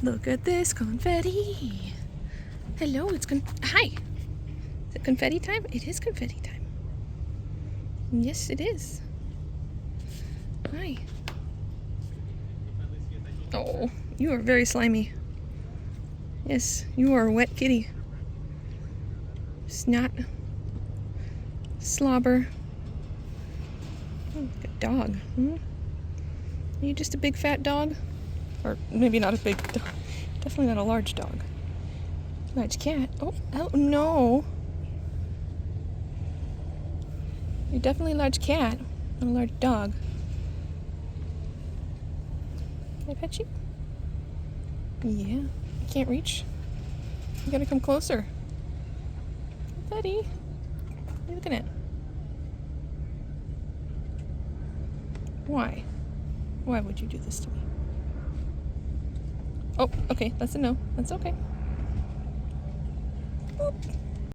Look at this confetti. Hello, hi. Is it confetti time? It is confetti time. Yes, it is. Hi. Oh, you are very slimy. Yes, you are a wet kitty. Snot. Slobber. Oh, like a dog. Are you just a big fat dog? Or maybe not a big dog. Definitely not a large dog. Large cat. Oh no. You're definitely a large cat, not a large dog. Can I pet you? Yeah. I can't reach. You gotta come closer. Buddy. What are you looking at? Why? Why would you do this to me? Oh, okay. That's a no. That's okay. Boop.